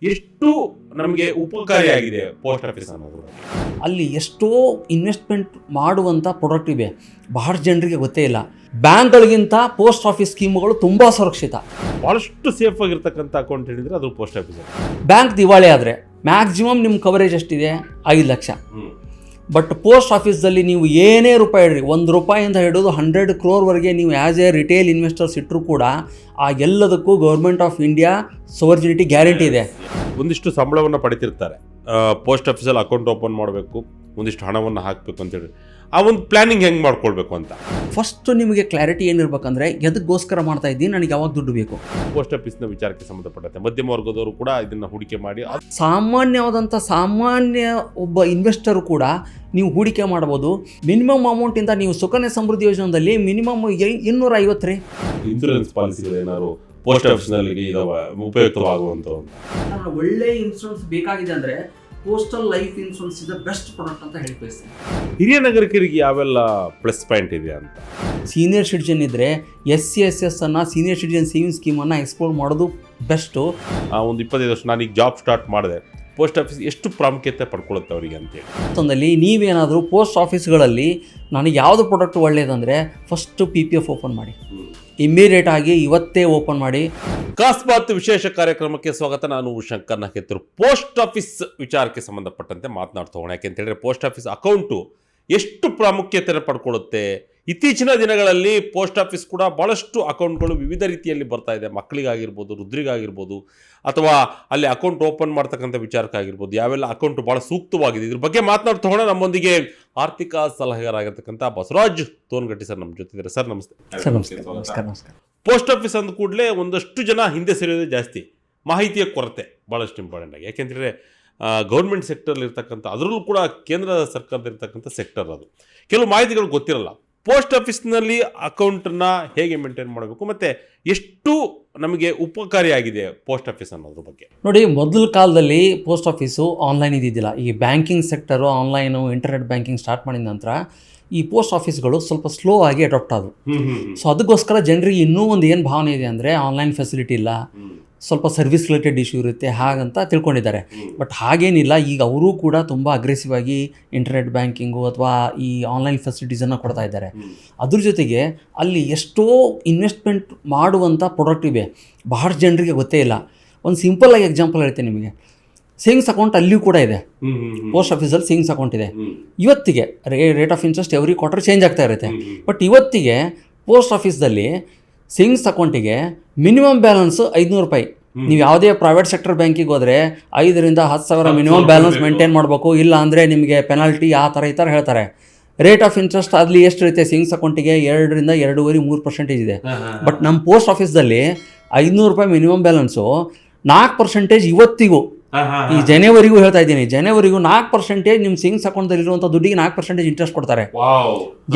ಎಷ್ಟು ನಮಗೆ ಉಪಕಾರಿಯಾಗಿದೆ post office ಅನ್ನೋದು. ಅಲ್ಲಿ ಎಷ್ಟೋ ಇನ್ವೆಸ್ಟ್ಮೆಂಟ್ ಮಾಡುವಂಥ ಪ್ರಾಡಕ್ಟ್ ಇವೆ, ಬಹಳಷ್ಟು ಜನರಿಗೆ ಗೊತ್ತೇ ಇಲ್ಲ. ಬ್ಯಾಂಕ್ಗಳಿಗಿಂತ ಪೋಸ್ಟ್ ಆಫೀಸ್ ಸ್ಕೀಮ್ಗಳು ತುಂಬ ಸುರಕ್ಷಿತ. ಭಾಳಷ್ಟು ಸೇಫ್ ಆಗಿರ್ತಕ್ಕಂಥ ಅಕೌಂಟ್ ಹೇಳಿದ್ರೆ ಅದು ಪೋಸ್ಟ್ ಆಫೀಸ್. ಬ್ಯಾಂಕ್ ದಿವಾಳಿ ಆದರೆ ಮ್ಯಾಕ್ಸಿಮಮ್ ನಿಮ್ಮ ಕವರೇಜ್ ಎಷ್ಟಿದೆ? 5 ಲಕ್ಷ. ಬಟ್ ಪೋಸ್ಟ್ ಆಫೀಸ್ದಲ್ಲಿ ನೀವು ಏನೇ ರೂಪಾಯಿ ಇಡ್ರಿ, 1 ರೂಪಾಯಿಂದ ಹಿಡಿದು 100 crore ನೀವು ಆ್ಯಸ್ ಎ ರಿಟೇಲ್ ಇನ್ವೆಸ್ಟರ್ಸ್ ಇಟ್ಟರೂ ಕೂಡ ಆ ಎಲ್ಲದಕ್ಕೂ ಗೌರ್ಮೆಂಟ್ ಆಫ್ ಇಂಡಿಯಾ ಸೋವರ್ಜಿನಿಟಿ ಗ್ಯಾರಂಟಿ ಇದೆ. ಒಂದಿಷ್ಟು ಸಂಬಳವನ್ನು ಪಡಿತಿರ್ತಾರೆ, ಪೋಸ್ಟ್ ಆಫೀಸಲ್ಲಿ ಅಕೌಂಟ್ ಓಪನ್ ಮಾಡಬೇಕು, ಒಂದಿಷ್ಟು ಹಣವನ್ನು ಹಾಕಬೇಕು ಅಂತೇಳಿ. ಆ ಒಂದು ಪ್ಲಾನಿಂಗ್ ಹೆಂಗೆ ಮಾಡ್ಕೊಳ್ಬೇಕು ಅಂತ ಫಸ್ಟು ನಿಮಗೆ ಕ್ಲಾರಿಟಿ ಏನಿರ್ಬೇಕಂದ್ರೆ ಎದಕ್ಕೋಸ್ಕರ ಮಾಡ್ತಾ ಇದ್ದೀನಿ, ನನಗೆ ಯಾವಾಗ ದುಡ್ಡು ಬೇಕು. ಪೋಸ್ಟ್ ಆಫೀಸ್ನ ವಿಚಾರಕ್ಕೆ ಸಂಬಂಧಪಟ್ಟಂತೆ ಮಧ್ಯಮ ವರ್ಗದವರು ಕೂಡ ಇದನ್ನು ಹೂಡಿಕೆ ಮಾಡಿ ಸಾಮಾನ್ಯ ಒಬ್ಬ ಇನ್ವೆಸ್ಟರು ಕೂಡ ನೀವು ಹೂಡಿಕೆ ಮಾಡ್ಬೋದು. ಮಿನಿಮಮ್ ಅಮೌಂಟಿಂದ ನೀವು ಸುಕನ್ಯಾ ಸಮೃದ್ಧಿ ಯೋಜನೆಯಲ್ಲಿ ಮಿನಿಮಮ್ 250 ರೀ. ಇನ್ಶೂರೆನ್ಸ್ ಪಾಲಿಸಿಗಳು ಏನಾದ್ರು ಪೋಸ್ಟ್ ಆಫೀಸ್ನಲ್ಲಿ ಉಪಯುಕ್ತವಾಗುವಂಥ ಒಳ್ಳೆ ಇನ್ಶೂರೆನ್ಸ್ ಬೇಕಾಗಿದೆ ಅಂದರೆ postal life insurance is the best product ಅಂತ ಹೇಳಿ ಬಯಸ್ತೇನೆ. ಹಿರಿಯ ನಾಗರಿಕರಿಗೆ ಯಾವೆಲ್ಲ ಪ್ಲಸ್ ಪಾಯಿಂಟ್ ಇದೆ ಅಂತ? ಸೀನಿಯರ್ ಸಿಟಿಜನ್ ಇದ್ದರೆ SC/SS ಅನ್ನು ಸೀನಿಯರ್ ಸಿಟಿಜನ್ ಸೇವಿಂಗ್ ಸ್ಕೀಮನ್ನು ಎಕ್ಸ್ಪ್ಲೋರ್ ಮಾಡೋದು ಬೆಸ್ಟು. ಒಂದು 25 ವರ್ಷ ನಾನೀಗ ಜಾಬ್ ಸ್ಟಾರ್ಟ್ ಮಾಡಿದೆ, ಪೋಸ್ಟ್ ಆಫೀಸ್ ಎಷ್ಟು ಪ್ರಾಮುಖ್ಯತೆ ಪಡ್ಕೊಳ್ಳುತ್ತೆ ಅವರಿಗೆ ಅಂತೇಳಿ. ಮತ್ತೊಂದಲ್ಲಿ ನೀವೇನಾದರೂ ಪೋಸ್ಟ್ ಆಫೀಸ್ಗಳಲ್ಲಿ ನನಗೆ ಯಾವುದು ಪ್ರಾಡಕ್ಟ್ ಒಳ್ಳೆಯದಂದರೆ ಫಸ್ಟು PPF ಓಪನ್ ಮಾಡಿ, ಇಮ್ಮಿಡಿಯೇಟ್ ಆಗಿ ಇವತ್ತೇ ಓಪನ್ ಮಾಡಿ. ಅಕಸ್ಮಾತ್ ವಿಶೇಷ ಕಾರ್ಯಕ್ರಮಕ್ಕೆ ಸ್ವಾಗತ. ನಾನು ಶಂಕರ್ ನಾಗೇತರು. ಪೋಸ್ಟ್ ಆಫೀಸ್ ವಿಚಾರಕ್ಕೆ ಸಂಬಂಧಪಟ್ಟಂತೆ ಮಾತನಾಡ್ತಾ ಹೋಗೋಣ. ಯಾಕೆಂತ ಹೇಳಿದ್ರೆ ಪೋಸ್ಟ್ ಆಫೀಸ್ ಅಕೌಂಟು ಎಷ್ಟು ಪ್ರಾಮುಖ್ಯತೆಯನ್ನು ಪಡ್ಕೊಳ್ಳುತ್ತೆ. ಇತ್ತೀಚಿನ ದಿನಗಳಲ್ಲಿ ಪೋಸ್ಟ್ ಆಫೀಸ್ ಕೂಡ ಭಾಳಷ್ಟು ಅಕೌಂಟ್ಗಳು ವಿವಿಧ ರೀತಿಯಲ್ಲಿ ಬರ್ತಾ ಇದೆ. ಮಕ್ಕಳಿಗಾಗಿರ್ಬೋದು, ವೃದ್ಧರಿಗಾಗಿರ್ಬೋದು, ಅಥವಾ ಅಲ್ಲಿ ಅಕೌಂಟ್ ಓಪನ್ ಮಾಡ್ತಕ್ಕಂಥ ವಿಚಾರಕ್ಕಾಗಿರ್ಬೋದು, ಯಾವೆಲ್ಲ ಅಕೌಂಟ್ ಭಾಳ ಸೂಕ್ತವಾಗಿದೆ ಇದ್ರ ಬಗ್ಗೆ ಮಾತನಾಡ್ತಾ ಹೋಗೋಣ. ನಮ್ಮೊಂದಿಗೆ ಆರ್ಥಿಕ ಸಲಹೆಗಾರಾಗಿರ್ತಕ್ಕಂಥ ಬಸವರಾಜ್ ತೋನ್ಗಟ್ಟಿ ಸರ್ ನಮ್ಮ ಜೊತೆ ಇದ್ದಾರೆ. ಸರ್ ನಮಸ್ತೆ. ನಮಸ್ಕಾರ. ಪೋಸ್ಟ್ ಆಫೀಸ್ ಅಂದ ಕೂಡಲೇ ಒಂದಷ್ಟು ಜನ ಹಿಂದೆ ಸರಿಯೋದೇ ಜಾಸ್ತಿ. ಮಾಹಿತಿಯ ಕೊರತೆ ಭಾಳಷ್ಟು ಇಂಪಾರ್ಟೆಂಟ್ ಆಗಿ. ಯಾಕೆಂದರೆ ಗೌರ್ಮೆಂಟ್ ಸೆಕ್ಟರ್ಲಿ ಇರ್ತಕ್ಕಂಥ, ಅದರಲ್ಲೂ ಕೂಡ ಕೇಂದ್ರ ಸರ್ಕಾರದಲ್ಲಿರ್ತಕ್ಕಂಥ ಸೆಕ್ಟರ್ ಅದು, ಕೆಲವು ಮಾಹಿತಿಗಳು ಗೊತ್ತಿರಲ್ಲ. ಪೋಸ್ಟ್ ಆಫೀಸ್ನಲ್ಲಿ ಅಕೌಂಟನ್ನು ಹೇಗೆ ಮೇಂಟೈನ್ ಮಾಡಬೇಕು ಮತ್ತು ಎಷ್ಟು ನಮಗೆ ಉಪಕಾರಿಯಾಗಿದೆ ಪೋಸ್ಟ್ ಆಫೀಸ್ ಅನ್ನೋದ್ರ ಬಗ್ಗೆ ನೋಡಿ. ಮೊದಲ ಕಾಲದಲ್ಲಿ ಪೋಸ್ಟ್ ಆಫೀಸು ಆನ್ಲೈನ್ ಇದ್ದಿದ್ದಿಲ್ಲ. ಈ banking sector online internet banking start ಮಾಡಿದ ನಂತರ ಈ ಪೋಸ್ಟ್ ಆಫೀಸ್ಗಳು ಸ್ವಲ್ಪ ಸ್ಲೋ ಆಗಿ ಅಡಾಪ್ಟ್ ಆದವು. ಸೊ ಅದಕ್ಕೋಸ್ಕರ ಜನರಿಗೆ ಇನ್ನೂ ಒಂದು ಏನು ಭಾವನೆ ಇದೆ ಅಂದರೆ ಆನ್ಲೈನ್ ಫೆಸಿಲಿಟಿ ಇಲ್ಲ, ಸ್ವಲ್ಪ ಸರ್ವಿಸ್ ರಿಲೇಟೆಡ್ ಇಶ್ಯೂ ಇರುತ್ತೆ ಹಾಗಂತ ತಿಳ್ಕೊಂಡಿದ್ದಾರೆ. ಬಟ್ ಹಾಗೇನಿಲ್ಲ, ಈಗ ಅವರೂ ಕೂಡ ತುಂಬ ಅಗ್ರೆಸಿವ್ ಆಗಿ ಇಂಟರ್ನೆಟ್ ಬ್ಯಾಂಕಿಂಗು ಅಥವಾ ಈ ಆನ್ಲೈನ್ ಫೆಸಿಲಿಟೀಸನ್ನು ಕೊಡ್ತಾ ಇದ್ದಾರೆ. ಅದ್ರ ಜೊತೆಗೆ ಅಲ್ಲಿ ಎಷ್ಟೋ ಇನ್ವೆಸ್ಟ್ಮೆಂಟ್ ಮಾಡುವಂಥ ಪ್ರಾಡಕ್ಟ್ ಇವೆ, ಬಹಳಷ್ಟು ಜನರಿಗೆ ಗೊತ್ತೇ ಇಲ್ಲ. ಒಂದು ಸಿಂಪಲ್ಲಾಗಿ ಎಕ್ಸಾಂಪಲ್ ಹೇಳ್ತೀನಿ ನಿಮಗೆ. ಸೇವಿಂಗ್ಸ್ ಅಕೌಂಟ್ ಅಲ್ಲಿಯೂ ಕೂಡ ಇದೆ. ಪೋಸ್ಟ್ ಆಫೀಸಲ್ಲಿ ಸೇವಿಂಗ್ಸ್ ಅಕೌಂಟ್ ಇದೆ. ಇವತ್ತಿಗೆ rate of interest every quarter change ಆಗ್ತಾ ಇರುತ್ತೆ. ಬಟ್ ಇವತ್ತಿಗೆ ಪೋಸ್ಟ್ ಆಫೀಸ್ದಲ್ಲಿ ಸೇವಿಂಗ್ಸ್ ಅಕೌಂಟಿಗೆ ಮಿನಿಮಮ್ ಬ್ಯಾಲೆನ್ಸ್ 500 ರೂಪಾಯಿ. ನೀವು ಯಾವುದೇ ಪ್ರೈವೇಟ್ ಸೆಕ್ಟರ್ ಬ್ಯಾಂಕಿಗೆ ಹೋದರೆ 5,000 to 10,000 ಮಿನಿಮಮ್ ಬ್ಯಾಲೆನ್ಸ್ ಮೇಂಟೈನ್ ಮಾಡಬೇಕು, ಇಲ್ಲ ಅಂದರೆ ನಿಮಗೆ ಪೆನಾಲ್ಟಿ ಆ ಥರ ಹೇಳ್ತಾರೆ. ರೇಟ್ ಆಫ್ ಇಂಟ್ರೆಸ್ಟ್ ಅಲ್ಲಿ ಎಷ್ಟು ಇರುತ್ತೆ? ಸೇವಿಂಗ್ಸ್ ಅಕೌಂಟಿಗೆ 2 to 2.5% ಇದೆ. ಬಟ್ ನಮ್ಮ ಪೋಸ್ಟ್ ಆಫೀಸ್ದಲ್ಲಿ 500 ರೂಪಾಯಿ ಮಿನಿಮಮ್ ಬ್ಯಾಲೆನ್ಸು 4% ಇವತ್ತಿಗೂ, ಈ ಜನವರಿಗೂ ಹೇಳ್ತಾ ಇದ್ದೀನಿ, ಜನವರಿಗೂ 4% ನಿಮ್ಮ ಸೇವಿಂಗ್ಸ್ ಅಕೌಂಟಲ್ಲಿ ಇರುವಂಥ ದುಡ್ಡಿಗೆ 4% ಇಂಟ್ರೆಸ್ಟ್ ಕೊಡ್ತಾರೆ.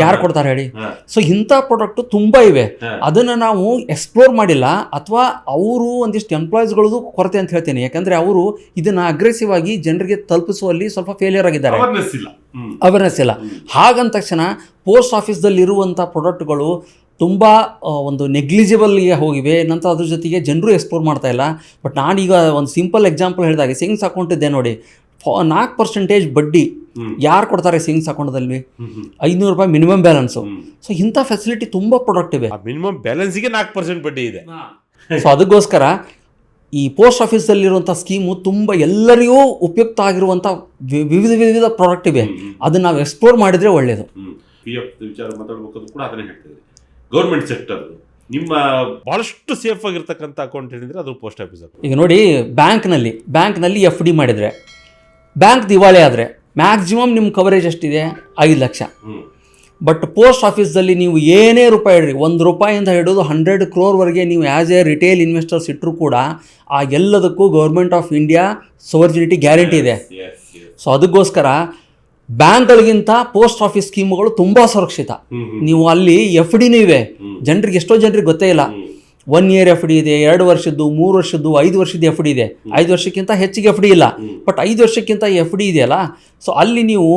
ಯಾರು ಕೊಡ್ತಾರೆ ಹೇಳಿ? ಸೊ ಇಂಥ ಪ್ರಾಡಕ್ಟು ತುಂಬ ಇವೆ. ಅದನ್ನು ನಾವು ಎಕ್ಸ್ಪ್ಲೋರ್ ಮಾಡಿಲ್ಲ, ಅಥವಾ ಅವರು ಒಂದಿಷ್ಟು ಎಂಪ್ಲಾಯೀಸ್ಗಳದ್ದು ಕೊರತೆ ಅಂತ ಹೇಳ್ತೀನಿ. ಯಾಕಂದರೆ ಅವರು ಇದನ್ನು ಅಗ್ರೆಸಿವ್ ಆಗಿ ಜನರಿಗೆ ತಲುಪಿಸುವಲ್ಲಿ ಸ್ವಲ್ಪ ಫೇಲಿಯರ್ ಆಗಿದ್ದಾರೆ, ಅವೇರ್ನೆಸ್ ಇಲ್ಲ. ಹಾಗಂದ ತಕ್ಷಣ ಪೋಸ್ಟ್ ಆಫೀಸ್ದಲ್ಲಿರುವಂಥ ಪ್ರಾಡಕ್ಟ್ಗಳು ತುಂಬ ಒಂದು ನೆಗ್ಲಿಜಿಬಲ್ಗೆ ಹೋಗಿವೆ. ನಂತರ ಅದ್ರ ಜೊತೆಗೆ ಜನರು ಎಕ್ಸ್ಪ್ಲೋರ್ ಮಾಡ್ತಾ ಇಲ್ಲ. ಬಟ್ ನಾನೀಗ ಒಂದು ಸಿಂಪಲ್ ಎಕ್ಸಾಂಪಲ್ ಹೇಳಿದಾಗ, ಸೇವಿಂಗ್ಸ್ ಅಕೌಂಟ್ ಇದೆ ನೋಡಿ, 4% ಬಡ್ಡಿ ಯಾರು ಕೊಡ್ತಾರೆ ಸೇವಿಂಗ್ಸ್ ಅಕೌಂಟಲ್ಲಿ? 500 ರೂಪಾಯಿ ಮಿನಿಮಮ್ ಬ್ಯಾಲೆನ್ಸು. ಸೊ ಇಂಥ ಫೆಸಿಲಿಟಿ ತುಂಬ ಪ್ರಾಡಕ್ಟ್ ಇವೆ. ಮಿನಿಮಮ್ ಬ್ಯಾಲೆನ್ಸ್ಗೆ 4% ಬಡ್ಡಿ ಇದೆ. ಸೊ ಅದಕ್ಕೋಸ್ಕರ ಈ ಪೋಸ್ಟ್ ಆಫೀಸಲ್ಲಿರುವಂಥ ಸ್ಕೀಮು ತುಂಬ ಎಲ್ಲರಿಗೂ ಉಪಯುಕ್ತ ಆಗಿರುವಂಥ ವಿವಿಧ ಪ್ರಾಡಕ್ಟ್ ಇವೆ. ಅದನ್ನು ನಾವು ಎಕ್ಸ್ಪ್ಲೋರ್ ಮಾಡಿದರೆ ಒಳ್ಳೆಯದು. ವಿಚಾರ ಮಾತಾಡಬೇಕಾದ್ರೂ ಕೂಡ ಅದನ್ನೇ ಹೇಳ್ತಿದ್ದೀವಿ. ಗೌರ್ಮೆಂಟ್ ಸೆಕ್ಟರ್ ನಿಮ್ಮ ಭಾಳಷ್ಟು ಸೇಫ್ ಆಗಿರ್ತಕ್ಕಂಥ ಅಕೌಂಟ್ ಹೇಳಿದರೆ ಅದು ಪೋಸ್ಟ್ ಆಫೀಸ್. ಈಗ ನೋಡಿ, ಬ್ಯಾಂಕ್ನಲ್ಲಿ FD ಮಾಡಿದರೆ, ಬ್ಯಾಂಕ್ ದಿವಾಳಿ ಆದರೆ ಮ್ಯಾಕ್ಸಿಮಮ್ ನಿಮ್ಮ ಕವರೇಜ್ ಎಷ್ಟಿದೆ? 5 ಲಕ್ಷ. ಬಟ್ ಪೋಸ್ಟ್ ಆಫೀಸ್ದಲ್ಲಿ ನೀವು ಏನೇ ರೂಪಾಯಿ ಇಡ್ರಿ, 1 ರೂಪಾಯಿಂದ ಹಿಡಿದು 100 crore ನೀವು ಆ್ಯಸ್ ಎ ರಿಟೇಲ್ ಇನ್ವೆಸ್ಟರ್ಸ್ ಇಟ್ಟರೂ ಕೂಡ ಆ ಎಲ್ಲದಕ್ಕೂ ಗೌರ್ಮೆಂಟ್ ಆಫ್ ಇಂಡಿಯಾ ಸೋವರ್ಜಿನಿಟಿ ಗ್ಯಾರಂಟಿ ಇದೆ. ಸೊ ಅದಕ್ಕೋಸ್ಕರ ಬ್ಯಾಂಕ್ಗಳಿಗಿಂತ ಪೋಸ್ಟ್ ಆಫೀಸ್ ಸ್ಕೀಮ್ಗಳು ತುಂಬ ಸುರಕ್ಷಿತ. ನೀವು ಅಲ್ಲಿ FDನೂ ಇವೆ, ಎಷ್ಟೋ ಜನರಿಗೆ ಗೊತ್ತೇ ಇಲ್ಲ. 1 year FD ಇದೆ, 2 ವರ್ಷದ್ದು, 3 ವರ್ಷದ್ದು, 5 ವರ್ಷದ FD ಇದೆ. 5 ವರ್ಷಕ್ಕಿಂತ ಹೆಚ್ಚಿಗೆ FD ಇಲ್ಲ, ಬಟ್ 5 ವರ್ಷಕ್ಕಿಂತ FD ಇದೆಯಲ್ಲ. ಸೊ ಅಲ್ಲಿ ನೀವು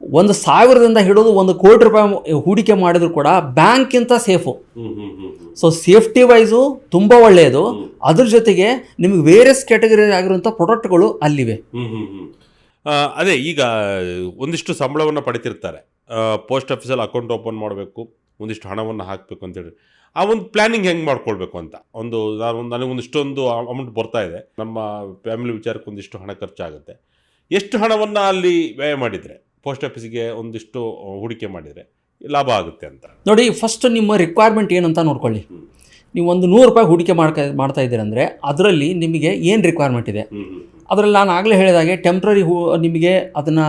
1,000ದಿಂದ ಹಿಡಿದು 1 ಕೋಟಿ ರೂಪಾಯಿ ಹೂಡಿಕೆ ಮಾಡಿದ್ರು ಕೂಡ ಬ್ಯಾಂಕ್ಗಿಂತ ಸೇಫು. ಸೊ ಸೇಫ್ಟಿ ವೈಸು ತುಂಬ ಒಳ್ಳೆಯದು. ಅದ್ರ ಜೊತೆಗೆ ನಿಮಗೆ ವೇರಿಯಸ್ ಕ್ಯಾಟಗರಿ ಆಗಿರುವಂಥ ಪ್ರಾಡಕ್ಟ್ಗಳು ಅಲ್ಲಿವೆ. ಅದೇ ಈಗ ಒಂದಿಷ್ಟು ಸಂಬಳವನ್ನು ಪಡಿತಿರ್ತಾರೆ, ಪೋಸ್ಟ್ ಆಫೀಸಲ್ಲಿ ಅಕೌಂಟ್ ಓಪನ್ ಮಾಡಬೇಕು, ಒಂದಿಷ್ಟು ಹಣವನ್ನು ಹಾಕಬೇಕು ಅಂತೇಳಿ. ಆ ಒಂದು ಪ್ಲ್ಯಾನಿಂಗ್ ಹೆಂಗೆ ಮಾಡ್ಕೊಳ್ಬೇಕು ಅಂತ ನನಗೊಂದಿಷ್ಟೊಂದು ಅಮೌಂಟ್ ಬರ್ತಾ ಇದೆ, ನಮ್ಮ ಫ್ಯಾಮಿಲಿ ವಿಚಾರಕ್ಕೆ ಒಂದಿಷ್ಟು ಹಣ ಖರ್ಚಾಗುತ್ತೆ, ಎಷ್ಟು ಹಣವನ್ನು ಅಲ್ಲಿ ವ್ಯಯ ಮಾಡಿದರೆ ಪೋಸ್ಟ್ ಆಫೀಸಿಗೆ ಒಂದಿಷ್ಟು ಹೂಡಿಕೆ ಮಾಡಿದರೆ ಲಾಭ ಆಗುತ್ತೆ ಅಂತ ನೋಡಿ. ಫಸ್ಟ್ ನಿಮ್ಮ ರಿಕ್ವೈರ್ಮೆಂಟ್ ಏನಂತ ನೋಡ್ಕೊಳ್ಳಿ. ನೀವು ಒಂದು 100 ರೂಪಾಯಿ ಹೂಡಿಕೆ ಮಾಡ್ತಾ ಇದ್ದೀರಂದರೆ ಅದರಲ್ಲಿ ನಿಮಗೆ ಏನು ರಿಕ್ವೈರ್ಮೆಂಟ್ ಇದೆ. ಅದರಲ್ಲಿ ನಾನು ಆಗಲೇ ಹೇಳಿದಾಗೆ ಟೆಂಪ್ರರಿ ನಿಮಗೆ ಅದನ್ನು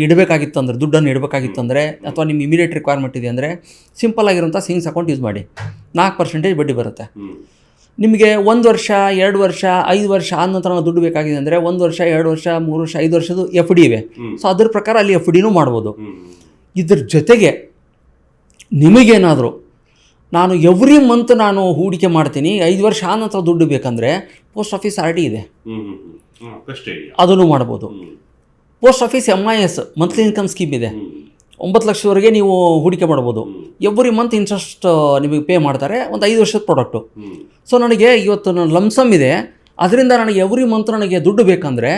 ಇಡಬೇಕಾಗಿತ್ತು ಅಂದರೆ, ದುಡ್ಡನ್ನು ಇಡಬೇಕಾಗಿತ್ತು ಅಂದರೆ, ಅಥವಾ ನಿಮ್ಮ ಇಮಿಡಿಯೇಟ್ ರಿಕ್ವೈರ್ಮೆಂಟ್ ಇದೆ ಅಂದರೆ ಸಿಂಪಲ್ ಆಗಿರೋಂಥ ಸೇವಿಂಗ್ಸ್ ಅಕೌಂಟ್ ಯೂಸ್ ಮಾಡಿ. 4% ಬಡ್ಡಿ ಬರುತ್ತೆ. ನಿಮಗೆ 1 ವರ್ಷ 2 ವರ್ಷ 5 ವರ್ಷ ಆದ ನಂತರ ನಾವು ದುಡ್ಡು ಬೇಕಾಗಿದೆ ಅಂದರೆ 1 ವರ್ಷ 2 ವರ್ಷ 3 ವರ್ಷ 5 ವರ್ಷದ್ದು FD ಇವೆ. ಸೊ ಅದ್ರ ಪ್ರಕಾರ ಅಲ್ಲಿ FDನೂ ಮಾಡ್ಬೋದು. ಇದ್ರ ಜೊತೆಗೆ ನಿಮಗೇನಾದರೂ ನಾನು ಎವ್ರಿ ಮಂತ್ ನಾನು ಹೂಡಿಕೆ ಮಾಡ್ತೀನಿ, 5 ವರ್ಷ ಆದ ನಂತರ ದುಡ್ಡು ಬೇಕಂದರೆ ಪೋಸ್ಟ್ ಆಫೀಸ್ RD ಇದೆ, ಅದನ್ನು ಮಾಡ್ಬೋದು. Post office MIS monthly income scheme ಇದೆ, 9 ಲಕ್ಷವರೆಗೆ ನೀವು ಹೂಡಿಕೆ ಮಾಡ್ಬೋದು. ಎವ್ರಿ ಮಂತ್ ಇಂಟ್ರೆಸ್ಟ್ ನಿಮಗೆ ಪೇ ಮಾಡ್ತಾರೆ, ಒಂದು 5 ವರ್ಷದ ಪ್ರಾಡಕ್ಟು. ಸೊ ನನಗೆ ಇವತ್ತು ನನ್ನ ಲಮ್ಸಮ್ ಇದೆ, ಅದರಿಂದ ನನಗೆ ಎವ್ರಿ ಮಂತ್ ನನಗೆ ದುಡ್ಡು ಬೇಕಂದರೆ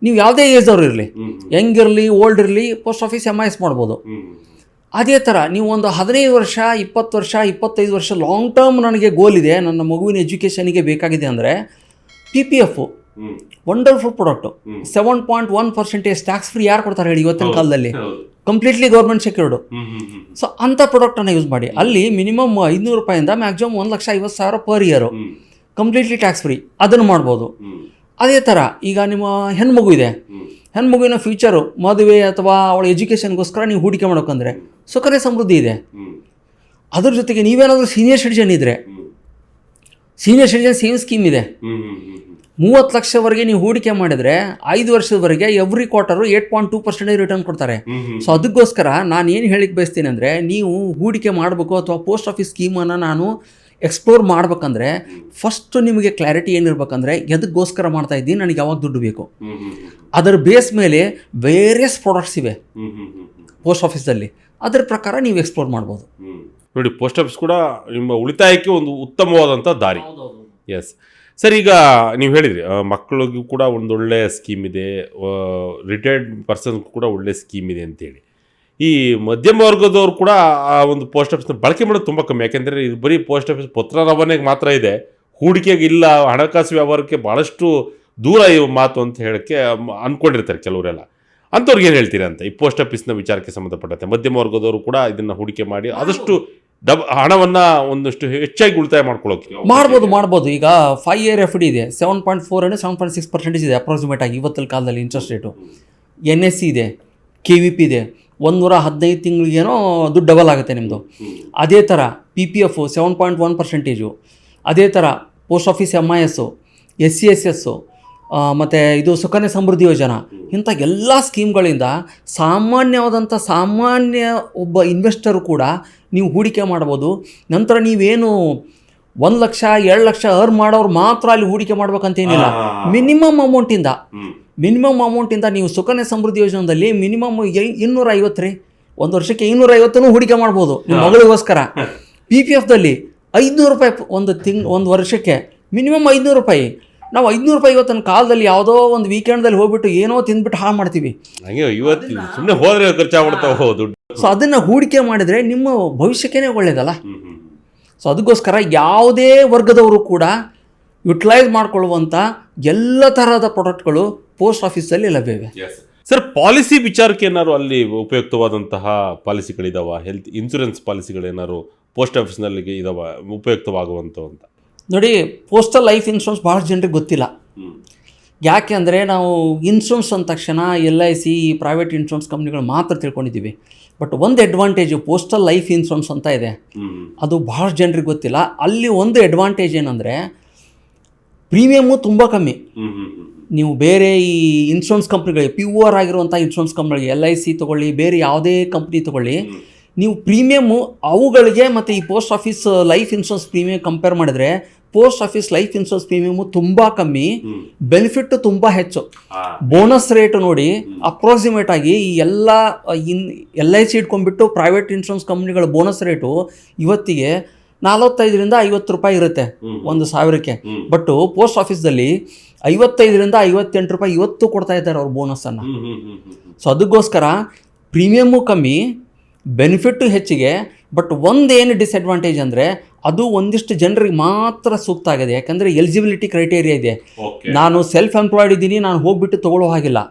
ನೀವು ಯಾವುದೇ ಏಜ್ ಅವ್ರು ಇರಲಿ, ಯಂಗ್ ಇರಲಿ ಓಲ್ಡ್ ಇರಲಿ, ಪೋಸ್ಟ್ ಆಫೀಸ್ MIS ಮಾಡ್ಬೋದು. ಅದೇ ಥರ ನೀವು ಒಂದು 15 ವರ್ಷ 20 ವರ್ಷ 25 ವರ್ಷ ಲಾಂಗ್ ಟರ್ಮ್ ನನಗೆ ಗೋಲ್ ಇದೆ, ನನ್ನ ಮಗುವಿನ ಎಜುಕೇಷನಿಗೆ ಬೇಕಾಗಿದೆ ಅಂದರೆ PPF wonderful product. 7.1% tax free ಯಾರು ಕೊಡ್ತಾರೆ ಹೇಳಿ ಇವತ್ತಿನ ಕಾಲದಲ್ಲಿ? Completely government ಸೆಕ್ಯೂರ್ಡು. ಸೊ ಅಂಥ ಪ್ರಾಡಕ್ಟನ್ನು ಯೂಸ್ ಮಾಡಿ. ಅಲ್ಲಿ ಮಿನಿಮಮ್ 500 ರೂಪಾಯಿಂದ maximum 1,50,000 per year completely tax free, ಅದನ್ನು ಮಾಡ್ಬೋದು. ಅದೇ ಥರ ಈಗ ನಿಮ್ಮ ಹೆಣ್ಮಗು ಇದೆ, ಹೆಣ್ಮಗುವಿನ ಫ್ಯೂಚರು ಮದುವೆ ಅಥವಾ ಅವಳ ಎಜುಕೇಷನ್ಗೋಸ್ಕರ ನೀವು ಹೂಡಿಕೆ ಮಾಡೋಕ್ಕಂದ್ರೆ ಸುಕನ್ಯಾ ಸಮೃದ್ಧಿ ಇದೆ. ಅದ್ರ ಜೊತೆಗೆ ನೀವೇನಾದರೂ ಸೀನಿಯರ್ ಸಿಟಿಜನ್ ಇದ್ದರೆ ಸೀನಿಯರ್ ಸಿಟಿಜನ್ ಸೇವಿಂಗ್ ಸ್ಕೀಮ್ ಇದೆ. 30 ಲಕ್ಷವರೆಗೆ ನೀವು ಹೂಡಿಕೆ ಮಾಡಿದರೆ 5 ವರ್ಷದವರೆಗೆ ಎವ್ರಿ ಕ್ವಾರ್ಟರು 8.2% ರಿಟರ್ನ್ ಕೊಡ್ತಾರೆ. ಸೊ ಅದಕ್ಕೋಸ್ಕರ ನಾನು ಏನು ಹೇಳಿಕ್ಕೆ ಬಯಸ್ತೀನಿ ಅಂದರೆ, ನೀವು ಹೂಡಿಕೆ ಮಾಡಬೇಕು ಅಥವಾ ಪೋಸ್ಟ್ ಆಫೀಸ್ ಸ್ಕೀಮನ್ನು ನಾನು ಎಕ್ಸ್ಪ್ಲೋರ್ ಮಾಡ್ಬೇಕಂದ್ರೆ ಫಸ್ಟ್ ನಿಮಗೆ ಕ್ಲಾರಿಟಿ ಏನಿರ್ಬೇಕಂದ್ರೆ ಎದಕ್ಕೋಸ್ಕರ ಮಾಡ್ತಾ ಇದ್ದೀನಿ, ನನಗೆ ಯಾವಾಗ ದುಡ್ಡು ಬೇಕು. ಅದರ ಬೇಸ್ ಮೇಲೆ ವೇರಿಯಸ್ ಪ್ರಾಡಕ್ಟ್ಸ್ ಇವೆ ಪೋಸ್ಟ್ ಆಫೀಸಲ್ಲಿ, ಅದರ ಪ್ರಕಾರ ನೀವು ಎಕ್ಸ್ಪ್ಲೋರ್ ಮಾಡ್ಬೋದು. ನೋಡಿ, ಪೋಸ್ಟ್ ಆಫೀಸ್ ಕೂಡ ನಿಮ್ಮ ಉಳಿತಾಯಕ್ಕೆ ಒಂದು ಉತ್ತಮವಾದಂಥ ದಾರಿ. ಎಸ್ ಸರ್, ಈಗ ನೀವು ಹೇಳಿದ್ರಿ ಮಕ್ಕಳಿಗೂ ಕೂಡ ಒಂದೊಳ್ಳೆ ಸ್ಕೀಮ್ ಇದೆ, ರಿಟೈರ್ಡ್ ಪರ್ಸನ್ಗೂ ಕೂಡ ಒಳ್ಳೆ ಸ್ಕೀಮ್ ಇದೆ ಅಂತೇಳಿ. ಈ ಮಧ್ಯಮ ವರ್ಗದವ್ರು ಕೂಡ ಆ ಒಂದು ಪೋಸ್ಟ್ ಆಫೀಸ್ನ ಬಳಕೆ ಮಾಡೋದು ತುಂಬ ಕಮ್ಮಿ. ಯಾಕೆಂದರೆ ಇದು ಬರೀ ಪೋಸ್ಟ್ ಆಫೀಸ್ ಪತ್ರ ರವಾನೆಗೆ ಮಾತ್ರ ಇದೆ, ಹೂಡಿಕೆಗೆ ಇಲ್ಲ, ಹಣಕಾಸು ವ್ಯವಹಾರಕ್ಕೆ ಭಾಳಷ್ಟು ದೂರ ಈ ಮಾತು ಅಂತ ಹೇಳೋಕ್ಕೆ ಅಂದ್ಕೊಂಡಿರ್ತಾರೆ ಕೆಲವರೆಲ್ಲ. ಅಂಥವ್ರಿಗೆ ಏನು ಹೇಳ್ತೀರಾ ಅಂತ ಈ ಪೋಸ್ಟ್ ಆಫೀಸ್ನ ವಿಚಾರಕ್ಕೆ ಸಂಬಂಧಪಟ್ಟಂತೆ? ಮಧ್ಯಮ ವರ್ಗದವರು ಕೂಡ ಇದನ್ನು ಹೂಡಿಕೆ ಮಾಡಿ ಆದಷ್ಟು ಹಣವನ್ನು ಒಂದಷ್ಟು ಹೆಚ್ಚಾಗಿ ಉಳಿತಾಯ ಮಾಡ್ಬೋದು. ಈಗ 5 year FD ಇದೆ, 7.4 7.6% ಇದೆ ಅಪ್ರಾಕ್ಸಿಮೇಟ್ ಆಗಿ ಇವತ್ತಿನ ಕಾಲದಲ್ಲಿ ಇಂಟ್ರೆಸ್ಟ್ ರೇಟು. NSE ಇದೆ, KVP ಇದೆ, 115 ತಿಂಗಳಿಗೇನೋ ದುಡ್ಡು ಡಬಲ್ ಆಗುತ್ತೆ ನಿಮ್ಮದು. ಅದೇ ಥರ PPF 7.1%, ಅದೇ ಥರ ಪೋಸ್ಟ್ ಆಫೀಸ್ MIS, SCSS ಮತ್ತು ಇದು ಸುಕನ್ಯಾ ಸಮೃದ್ಧಿ ಯೋಜನಾ, ಇಂಥ ಎಲ್ಲ ಸ್ಕೀಮ್ಗಳಿಂದ ಸಾಮಾನ್ಯ ಒಬ್ಬ ಇನ್ವೆಸ್ಟರು ಕೂಡ ನೀವು ಹೂಡಿಕೆ ಮಾಡ್ಬೋದು. ನಂತರ ನೀವೇನು 1 ಲಕ್ಷ 2 ಲಕ್ಷ ಅರ್ನ್ ಮಾಡೋರು ಮಾತ್ರ ಅಲ್ಲಿ ಹೂಡಿಕೆ ಮಾಡ್ಬೇಕಂತೇನಿಲ್ಲ. ಮಿನಿಮಮ್ ಅಮೌಂಟಿಂದ ನೀವು ಸುಕನ್ಯಾ ಸಮೃದ್ಧಿ ಯೋಜನೆಯಲ್ಲಿ ಮಿನಿಮಮ್ 250 ರೀ, ಒಂದು ವರ್ಷಕ್ಕೆ 250 ಹೂಡಿಕೆ ಮಾಡ್ಬೋದು ನಿಮ್ಮ ಮಗಳಿಗೋಸ್ಕರ. PPFದಲ್ಲಿ 500 ರೂಪಾಯಿ ಒಂದು ವರ್ಷಕ್ಕೆ ಮಿನಿಮಮ್ 500 ರೂಪಾಯಿ. ನಾವು 500 ರೂಪಾಯಿ ಇವತ್ತಿನ ಕಾಲದಲ್ಲಿ ಯಾವುದೋ ಒಂದು ವೀಕೆಂಡ್ದಲ್ಲಿ ಹೋಗ್ಬಿಟ್ಟು ಏನೋ ತಿಂದ್ಬಿಟ್ಟು ಹಾಳು ಮಾಡ್ತೀವಿ. ಸುಮ್ಮನೆ ಹೋದ್ರೆ ಖರ್ಚಾಗ್ಬಿಡ್ತಾವೆ. ಸೊ ಅದನ್ನು ಹೂಡಿಕೆ ಮಾಡಿದರೆ ನಿಮ್ಮ ಭವಿಷ್ಯಕ್ಕೇ ಒಳ್ಳೆಯದಲ್ಲ. ಸೊ ಅದಕ್ಕೋಸ್ಕರ ಯಾವುದೇ ವರ್ಗದವರು ಕೂಡ ಯುಟಿಲೈಸ್ ಮಾಡಿಕೊಳ್ಳುವಂಥ ಎಲ್ಲ ತರಹದ ಪ್ರಾಡಕ್ಟ್ಗಳು ಪೋಸ್ಟ್ ಆಫೀಸಲ್ಲಿ ಲಭ್ಯವಿವೆ. ಸರ್, ಪಾಲಿಸಿ ವಿಚಾರಕ್ಕೆ ಏನಾದ್ರು ಅಲ್ಲಿ ಉಪಯುಕ್ತವಾದಂತಹ ಪಾಲಿಸಿಗಳಿದಾವ? ಹೆಲ್ತ್ ಇನ್ಶೂರೆನ್ಸ್ ಪಾಲಿಸಿಗಳೇನಾದ್ರು ಪೋಸ್ಟ್ ಆಫೀಸ್ನಲ್ಲಿ ಇದಾವ ಉಪಯುಕ್ತವಾಗುವಂಥವು ಅಂತ? ನೋಡಿ, ಪೋಸ್ಟಲ್ ಲೈಫ್ ಇನ್ಶೂರೆನ್ಸ್ ಭಾಳ ಜನರಿಗೆ ಗೊತ್ತಿಲ್ಲ. ಯಾಕೆ ಅಂದರೆ ನಾವು ಇನ್ಶೂರೆನ್ಸ್ ಅಂದ ತಕ್ಷಣ LIC ಪ್ರೈವೇಟ್ ಇನ್ಶೂರೆನ್ಸ್ ಕಂಪ್ನಿಗಳು ಮಾತ್ರ ತಿಳ್ಕೊಂಡಿದ್ದೀವಿ. ಬಟ್ ಒಂದು ಅಡ್ವಾಂಟೇಜು ಪೋಸ್ಟಲ್ ಲೈಫ್ ಇನ್ಶೂರೆನ್ಸ್ ಅಂತ ಇದೆ, ಅದು ಭಾಳ ಜನರಿಗೆ ಗೊತ್ತಿಲ್ಲ. ಅಲ್ಲಿ ಒಂದು ಅಡ್ವಾಂಟೇಜ್ ಏನಂದರೆ ಪ್ರೀಮಿಯಮ್ಮು ತುಂಬ ಕಮ್ಮಿ. ನೀವು ಬೇರೆ ಈ ಇನ್ಶೂರೆನ್ಸ್ ಕಂಪ್ನಿಗಳಿಗೆ ಪ್ಯೂರ್ ಆಗಿರುವಂಥ ಇನ್ಶೂರೆನ್ಸ್ ಕಂಪ್ನಿಗಳಿಗೆ LIC ತೊಗೊಳ್ಳಿ, ಬೇರೆ ಯಾವುದೇ ಕಂಪ್ನಿ ತೊಗೊಳ್ಳಿ, ನೀವು ಪ್ರೀಮಿಯಮ್ಮು ಅವುಗಳಿಗೆ ಮತ್ತು ಈ post office life insurance premium compare ಮಾಡಿದರೆ post office life insurance premium ತುಂಬ ಕಮ್ಮಿ, ಬೆನಿಫಿಟ್ ತುಂಬ ಹೆಚ್ಚು. ಬೋನಸ್ ರೇಟ್ ನೋಡಿ ಅಪ್ರಾಕ್ಸಿಮೇಟ್ ಆಗಿ ಈ ಎಲ್ಲ LIC ಇಟ್ಕೊಂಡ್ಬಿಟ್ಟು ಪ್ರೈವೇಟ್ ಇನ್ಶೂರೆನ್ಸ್ ಕಂಪ್ನಿಗಳ ಬೋನಸ್ ರೇಟು ಇವತ್ತಿಗೆ 45ರಿಂದ 50 ರೂಪಾಯಿ ಇರುತ್ತೆ 1,000ಕ್ಕೆ. ಬಟ್ ಪೋಸ್ಟ್ ಆಫೀಸ್ದಲ್ಲಿ 55ರಿಂದ 58 ರೂಪಾಯಿ ಇವತ್ತು ಕೊಡ್ತಾ ಇದ್ದಾರೆ ಅವ್ರ ಬೋನಸ್ಸನ್ನು. ಸೊ ಅದಕ್ಕೋಸ್ಕರ ಪ್ರೀಮಿಯಮ್ಮು ಕಮ್ಮಿ, ಬೆನಿಫಿಟ್ಟು ಹೆಚ್ಚಿಗೆ. ಬಟ್ ಒಂದೇನು ಡಿಸ್ಅಡ್ವಾಂಟೇಜ್ ಅಂದರೆ ಅದು ಒಂದಿಷ್ಟು ಜನರಿಗೆ ಮಾತ್ರ ಸೂಕ್ತ ಆಗಿದೆ. ಯಾಕಂದರೆ ಎಲಿಜಿಬಿಲಿಟಿ ಕ್ರೈಟೇರಿಯಾ ಇದೆ. ನಾನು ಸೆಲ್ಫ್ ಎಂಪ್ಲಾಯ್ಡ್ ಇದ್ದೀನಿ, ನಾನು ಹೋಗ್ಬಿಟ್ಟು ತೊಗೊಳ್ಳೋ ಹಾಗಿಲ್ಲ.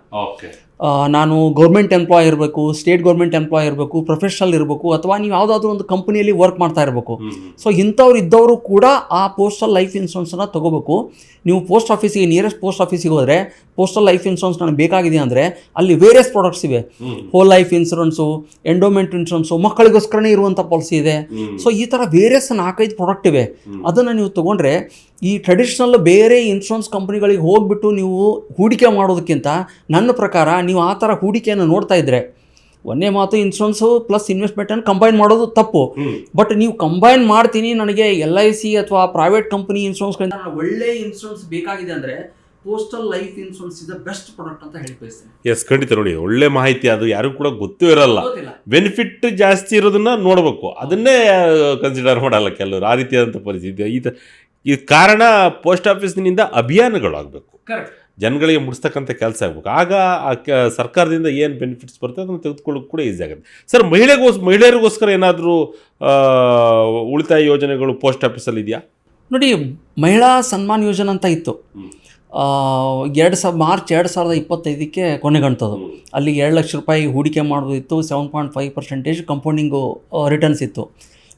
ನಾನು ಗೌರ್ಮೆಂಟ್ ಎಂಪ್ಲಾಯ್ ಇರಬೇಕು, ಸ್ಟೇಟ್ ಗೌರ್ಮೆಂಟ್ ಎಂಪ್ಲಾಯ್ ಇರಬೇಕು, ಪ್ರೊಫೆಷನಲ್ ಇರಬೇಕು, ಅಥವಾ ನೀವು ಯಾವುದಾದ್ರೂ ಒಂದು ಕಂಪನಿಯಲ್ಲಿ ವರ್ಕ್ ಮಾಡ್ತಾ ಇರಬೇಕು. ಸೊ ಇಂಥವ್ರು ಇದ್ದವರು ಕೂಡ ಆ ಪೋಸ್ಟಲ್ ಲೈಫ್ ಇನ್ಶೂರೆನ್ಸನ್ನು ತೊಗೋಬೇಕು. ನೀವು ಪೋಸ್ಟ್ ಆಫೀಸಿಗೆ ನಿಯರೆಸ್ಟ್ ಪೋಸ್ಟ್ ಆಫೀಸಿಗೆ ಹೋದರೆ ಪೋಸ್ಟಲ್ ಲೈಫ್ ಇನ್ಶೂರೆನ್ಸ್ ನನಗೆ ಬೇಕಾಗಿದೆ ಅಂದರೆ ಅಲ್ಲಿ ವೇರಿಯಸ್ ಪ್ರಾಡಕ್ಟ್ಸ್ ಇವೆ. Whole life insurance, endowment insurance, ಮಕ್ಕಳಿಗೋಸ್ಕರನೇ ಇರುವಂಥ ಪಾಲಿಸಿ ಇದೆ. ಸೊ ಈ ಥರ ವೇರಿಯಸ್ 4-5 ಪ್ರಾಡಕ್ಟ್ ಇವೆ. ಅದನ್ನು ನೀವು ತೊಗೊಂಡ್ರೆ ಈ ಟ್ರೆಡಿಷ್ನಲ್ ಬೇರೆ ಇನ್ಶೂರೆನ್ಸ್ ಕಂಪ್ನಿಗಳಿಗೆ ಹೋಗ್ಬಿಟ್ಟು ನೀವು ಹೂಡಿಕೆ ಮಾಡೋದಕ್ಕಿಂತ ನನ್ನ ಪ್ರಕಾರ ನೀವು ಆ ಥರ ಹೂಡಿಕೆಯನ್ನು ನೋಡ್ತಾ ಇದ್ದರೆ, ಒಂದೇ ಮಾತು ಇನ್ಶೂರೆನ್ಸು ಪ್ಲಸ್ ಇನ್ವೆಸ್ಟ್ಮೆಂಟನ್ನು ಕಂಬೈನ್ ಮಾಡೋದು ತಪ್ಪು. ಬಟ್ ನೀವು ಕಂಬೈನ್ ಮಾಡ್ತೀನಿ, ನನಗೆ LIC ಅಥವಾ ಪ್ರೈವೇಟ್ ಕಂಪನಿ ಇನ್ಶೂರೆನ್ಸ್ಗಳಿಂದ ಒಳ್ಳೆ ಇನ್ಶೂರೆನ್ಸ್ ಬೇಕಾಗಿದೆ ಅಂದರೆ postal life insurance is the best product ಅಂತ ಹೇಳಿ ಬಯಸ್ತೇನೆ. ಎಸ್, ಖಂಡಿತ. ನೋಡಿ, ಒಳ್ಳೆ ಮಾಹಿತಿ. ಅದು ಯಾರಿಗೂ ಕೂಡ ಗೊತ್ತೂ ಇರಲ್ಲ. ಬೆನಿಫಿಟ್ ಜಾಸ್ತಿ ಇರೋದನ್ನ ನೋಡಬೇಕು, ಅದನ್ನೇ ಕನ್ಸಿಡರ್ ಮಾಡಲ್ಲ ಕೆಲವರು. ಆ ರೀತಿಯಾದಂಥ ಪರಿಸ್ಥಿತಿ ಈ ಕಾರಣ ಪೋಸ್ಟ್ ಆಫೀಸ್ನಿಂದ ಅಭಿಯಾನಗಳಾಗಬೇಕು, ಜನಗಳಿಗೆ ಮುಡಿಸ್ತಕ್ಕಂಥ ಕೆಲಸ ಆಗಬೇಕು. ಆಗ ಸರ್ಕಾರದಿಂದ ಏನು ಬೆನಿಫಿಟ್ಸ್ ಬರುತ್ತೆ ಅದನ್ನು ತೆಗೆದುಕೊಳ್ಳೋಕೆ ಕೂಡ ಈಸಿ ಆಗುತ್ತೆ. ಸರ್, ಮಹಿಳೆಯರಿಗೋಸ್ಕರ ಏನಾದರೂ ಉಳಿತಾಯ ಯೋಜನೆಗಳು ಪೋಸ್ಟ್ ಆಫೀಸಲ್ಲಿ ಇದೆಯಾ? ನೋಡಿ, ಮಹಿಳಾ ಸನ್ಮಾನ್ ಯೋಜನೆ ಅಂತ ಇತ್ತು. ಮಾರ್ಚ್ 2025ಕ್ಕೆ ಕೊನೆಗಂಟದು. ಅಲ್ಲಿ 2 ಲಕ್ಷ ರೂಪಾಯಿ ಹೂಡಿಕೆ ಮಾಡೋದಿತ್ತು. 7.5% ಕಂಪೌಂಡಿಂಗು ರಿಟರ್ನ್ಸ್ ಇತ್ತು.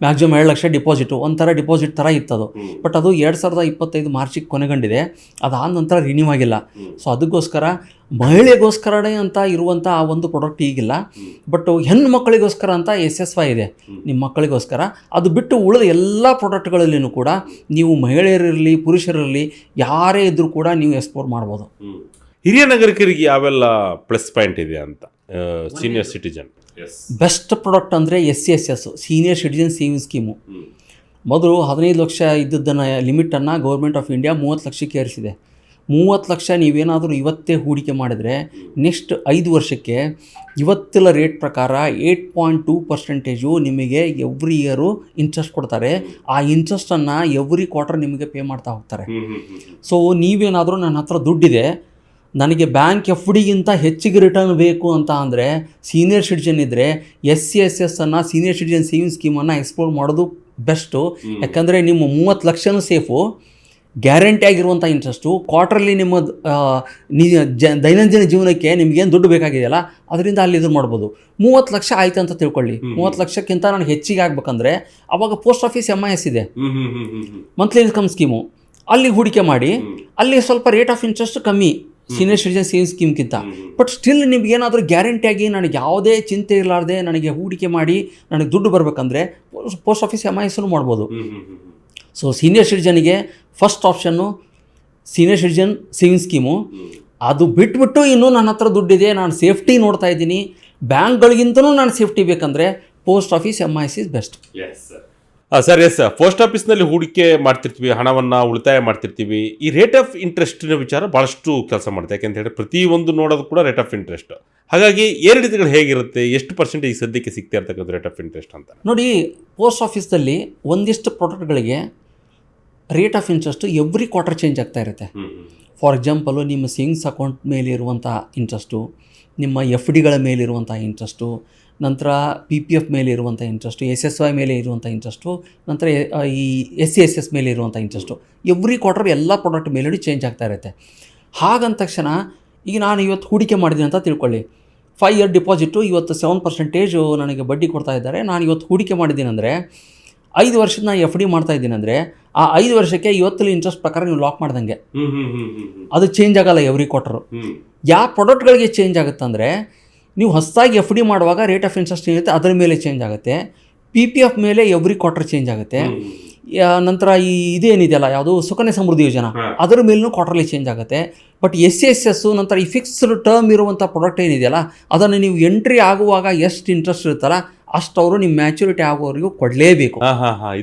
ಮ್ಯಾಕ್ಸಿಮಮ್ 2 ಲಕ್ಷ ಡಿಪಾಸಿಟು, ಒಂಥರ ಡಿಪಾಸಿಟ್ ಥರ ಇತ್ತದು. ಬಟ್ ಅದು 2025 ಮಾರ್ಚಿಗೆ ಕೊನೆಗಂಡಿದೆ. ಅದಾದ ನಂತರ ರಿನ್ಯೂ ಆಗಿಲ್ಲ. ಸೊ ಅದಕ್ಕೋಸ್ಕರ ಮಹಿಳೆಗೋಸ್ಕರನೇ ಅಂತ ಇರುವಂಥ ಆ ಒಂದು ಪ್ರಾಡಕ್ಟ್ ಈಗಿಲ್ಲ. ಬಟ್ ಹೆಣ್ಣು ಮಕ್ಕಳಿಗೋಸ್ಕರ ಅಂತ SSY ಇದೆ, ನಿಮ್ಮ ಮಕ್ಕಳಿಗೋಸ್ಕರ. ಅದು ಬಿಟ್ಟು ಉಳಿದ ಎಲ್ಲ ಪ್ರಾಡಕ್ಟ್ಗಳಲ್ಲಿಯೂ ಕೂಡ ನೀವು ಮಹಿಳೆಯರಿರಲಿ ಪುರುಷರಿರಲಿ ಯಾರೇ ಇದ್ದರೂ ಕೂಡ ನೀವು ಎಕ್ಸ್ಪ್ಲೋರ್ ಮಾಡ್ಬೋದು. ಹಿರಿಯ ನಾಗರಿಕರಿಗೆ ಯಾವೆಲ್ಲ ಪ್ಲಸ್ ಪಾಯಿಂಟ್ ಇದೆ ಅಂತ? ಸೀನಿಯರ್ ಸಿಟಿಜನ್ ಬೆಸ್ಟ್ ಪ್ರಾಡಕ್ಟ್ ಅಂದರೆ SCSS, senior citizen saving scheme. ಮೊದಲು 15 ಲಕ್ಷ ಇದ್ದದ್ದನ್ನು ಲಿಮಿಟನ್ನು ಗೌರ್ಮೆಂಟ್ ಆಫ್ ಇಂಡಿಯಾ 30 ಲಕ್ಷಕ್ಕೆ ಏರಿಸಿದೆ. 30 ಲಕ್ಷ ನೀವೇನಾದರೂ ಇವತ್ತೇ ಹೂಡಿಕೆ ಮಾಡಿದರೆ ನೆಕ್ಸ್ಟ್ 5 ವರ್ಷಕ್ಕೆ ಇವತ್ತಿನ ರೇಟ್ ಪ್ರಕಾರ 8.2% ನಿಮಗೆ ಎವ್ರಿ ಇಯರು ಇಂಟ್ರೆಸ್ಟ್ ಕೊಡ್ತಾರೆ. ಆ ಇಂಟ್ರೆಸ್ಟನ್ನು ಎವ್ರಿ ಕ್ವಾರ್ಟರ್ ನಿಮಗೆ ಪೇ ಮಾಡ್ತಾ ಹೋಗ್ತಾರೆ. ಸೊ ನೀವೇನಾದರೂ ನನ್ನ ಹತ್ರ ದುಡ್ಡಿದೆ, ನನಗೆ ಬ್ಯಾಂಕ್ FDಗಿಂತ ಹೆಚ್ಚಿಗೆ ರಿಟರ್ನ್ ಬೇಕು ಅಂತ ಅಂದರೆ ಸೀನಿಯರ್ ಸಿಟಿಜನ್ ಇದ್ದರೆ SCSSನ್ನು, ಸೀನಿಯರ್ ಸಿಟಿಜನ್ ಸೇವಿಂಗ್ ಸ್ಕೀಮನ್ನು ಎಕ್ಸ್ಪ್ಲೋರ್ ಮಾಡೋದು ಬೆಸ್ಟು. ಯಾಕಂದರೆ ನಿಮ್ಮ 30 ಲಕ್ಷನೂ ಸೇಫು, ಗ್ಯಾರಂಟಿ ಆಗಿರುವಂಥ ಇಂಟ್ರೆಸ್ಟು, ಕ್ವಾರ್ಟರ್ಲಿ ನಿಮ್ಮ ದೈನಂದಿನ ಜೀವನಕ್ಕೆ ನಿಮಗೇನು ದುಡ್ಡು ಬೇಕಾಗಿದೆಯಲ್ಲ ಅದರಿಂದ ಅಲ್ಲಿ ಇದು ಮಾಡ್ಬೋದು. 30 ಲಕ್ಷ ಆಯ್ತು ಅಂತ ತಿಳ್ಕೊಳ್ಳಿ. 30 ಲಕ್ಷಕ್ಕಿಂತ ನನಗೆ ಹೆಚ್ಚಿಗೆ ಆಗ್ಬೇಕಂದ್ರೆ ಅವಾಗ ಪೋಸ್ಟ್ ಆಫೀಸ್ MIS ಇದೆ, ಮಂತ್ಲಿ ಇನ್ಕಮ್ ಸ್ಕೀಮು. ಅಲ್ಲಿ ಹೂಡಿಕೆ ಮಾಡಿ, ಅಲ್ಲಿ ಸ್ವಲ್ಪ ರೇಟ್ ಆಫ್ ಇಂಟ್ರೆಸ್ಟ್ ಕಮ್ಮಿ ಸೀನಿಯರ್ ಸಿಟಿಜನ್ ಸೇವಿಂಗ್ ಸ್ಕೀಮ್ಗಿಂತ. ಬಟ್ ಸ್ಟಿಲ್ ನಿಮಗೇನಾದರೂ ಗ್ಯಾರಂಟಿಯಾಗಿ ನನಗೆ ಯಾವುದೇ ಚಿಂತೆ ಇರಲಾರ್ದೆ ನನಗೆ ಹೂಡಿಕೆ ಮಾಡಿ ನನಗೆ ದುಡ್ಡು ಬರಬೇಕಂದ್ರೆ ಪೋಸ್ಟ್ ಆಫೀಸ್ MISನು ಮಾಡ್ಬೋದು. ಸೊ ಸೀನಿಯರ್ ಸಿಟಿಜನ್ಗೆ first option senior citizen saving scheme. ಅದು ಬಿಟ್ಬಿಟ್ಟು ಇನ್ನೂ ನನ್ನ ಹತ್ರ ದುಡ್ಡಿದೆ, ನಾನು ಸೇಫ್ಟಿ ನೋಡ್ತಾ ಇದ್ದೀನಿ, ಬ್ಯಾಂಕ್ಗಳಿಗಿಂತನೂ ನಾನು ಸೇಫ್ಟಿ ಬೇಕಂದರೆ post office MIS is best. Sir, yes, post ಆಫೀಸ್ನಲ್ಲಿ ಹೂಡಿಕೆ ಮಾಡ್ತಿರ್ತೀವಿ, ಹಣವನ್ನು ಉಳಿತಾಯ ಮಾಡ್ತಿರ್ತೀವಿ. ಈ ರೇಟ್ ಆಫ್ ಇಂಟ್ರೆಸ್ಟಿನ ವಿಚಾರ ಭಾಳಷ್ಟು ಕೆಲಸ ಮಾಡುತ್ತೆ. ಯಾಕೆಂತ ಹೇಳಿದ್ರೆ ಪ್ರತಿಯೊಂದು ನೋಡೋದು ಕೂಡ ರೇಟ್ ಆಫ್ ಇಂಟ್ರೆಸ್ಟ್. ಹಾಗಾಗಿ ಏರಿಳಿತಗಳು ಹೇಗಿರುತ್ತೆ, ಎಷ್ಟು ಪರ್ಸೆಂಟೇಜ್ ಸದ್ಯಕ್ಕೆ ಸಿಗ್ತಾ ಇರ್ತಕ್ಕಂಥ ರೇಟ್ ಆಫ್ ಇಂಟ್ರೆಸ್ಟ್ ಅಂತ ನೋಡಿ. ಪೋಸ್ಟ್ ಆಫೀಸ್ದಲ್ಲಿ ಒಂದಿಷ್ಟು ಪ್ರಾಡಕ್ಟ್ಗಳಿಗೆ rate of interest every quarter change ಆಗ್ತಾ ಇರುತ್ತೆ. ಫಾರ್ ಎಕ್ಸಾಂಪಲು, ನಿಮ್ಮ ಸೇವಿಂಗ್ಸ್ ಅಕೌಂಟ್ ಮೇಲಿರುವಂಥ ಇಂಟ್ರೆಸ್ಟು, ನಿಮ್ಮ FDಗಳ ಮೇಲಿರುವಂಥ ಇಂಟ್ರೆಸ್ಟು, ನಂತರ PPF ಮೇಲೆ ಇರುವಂಥ ಇಂಟ್ರೆಸ್ಟು, SSY ಮೇಲೆ ಇರುವಂಥ ಇಂಟ್ರೆಸ್ಟು, ನಂತರ ಈ SCSS ಮೇಲೆ ಇರುವಂಥ ಇಂಟ್ರೆಸ್ಟು ಎವ್ರಿ ಕ್ವಾರ್ಟರ್ ಎಲ್ಲ ಪ್ರಾಡಕ್ಟ್ ಮೇಲೂ ಚೇಂಜ್ ಆಗ್ತಾ ಇರುತ್ತೆ. ಹಾಗಂದ ತಕ್ಷಣ ಈಗ ನಾನು ಇವತ್ತು ಹೂಡಿಕೆ ಮಾಡಿದ್ದೀನಿ ಅಂತ ತಿಳ್ಕೊಳ್ಳಿ. 5 ಇಯರ್ ಡಿಪಾಸಿಟು ಇವತ್ತು 7% ನನಗೆ ಬಡ್ಡಿ ಕೊಡ್ತಾ ಇದ್ದಾರೆ. ನಾನು ಇವತ್ತು ಹೂಡಿಕೆ ಮಾಡಿದ್ದೀನಿ ಅಂದರೆ 5 ವರ್ಷದ ನಾನು FD ಮಾಡ್ತಾ ಇದ್ದೀನಿ ಅಂದರೆ ಆ 5 ವರ್ಷಕ್ಕೆ ಇವತ್ತಲ್ಲಿ ಇಂಟ್ರೆಸ್ಟ್ ಪ್ರಕಾರ ನೀವು ಲಾಕ್ ಮಾಡ್ದಂಗೆ, ಅದು ಚೇಂಜ್ ಆಗಲ್ಲ ಎವ್ರಿ ಕ್ವಾರ್ಟರು. ಯಾವ ಪ್ರಾಡಕ್ಟ್ಗಳಿಗೆ ಚೇಂಜ್ ಆಗುತ್ತೆ ಅಂದರೆ, ನೀವು ಹೊಸದಾಗಿ FD ಮಾಡುವಾಗ ರೇಟ್ ಆಫ್ ಇಂಟ್ರೆಸ್ಟ್ ಏನಿರುತ್ತೆ ಅದರ ಮೇಲೆ ಚೇಂಜ್ ಆಗುತ್ತೆ. PPF ಮೇಲೆ ಎವ್ರಿ ಕ್ವಾರ್ಟರ್ ಚೇಂಜ್ ಆಗುತ್ತೆ. ನಂತರ ಈ ಇದೇನಿದೆಯಲ್ಲ ಯಾವುದು ಸುಕನ್ಯಾ ಸಮೃದ್ಧಿ ಯೋಜನಾ, ಅದರ ಮೇಲೂ ಕ್ವಾರ್ಟರ್ಲಿ ಚೇಂಜ್ ಆಗುತ್ತೆ. ಬಟ್ SCSS ನಂತರ ಈ ಫಿಕ್ಸ್ಡ್ ಟರ್ಮ್ ಇರುವಂಥ ಪ್ರಾಡಕ್ಟ್ ಏನಿದೆಯಲ್ಲ ಅದನ್ನು ನೀವು ಎಂಟ್ರಿ ಆಗುವಾಗ ಎಷ್ಟು ಇಂಟ್ರೆಸ್ಟ್ ಇರುತ್ತಲ್ಲ ಅಷ್ಟು ಅವರು ನಿಮ್ಮ ಮ್ಯಾಚುರಿಟಿ ಆಗೋವರೆಗೂ ಕೊಡಲೇಬೇಕು.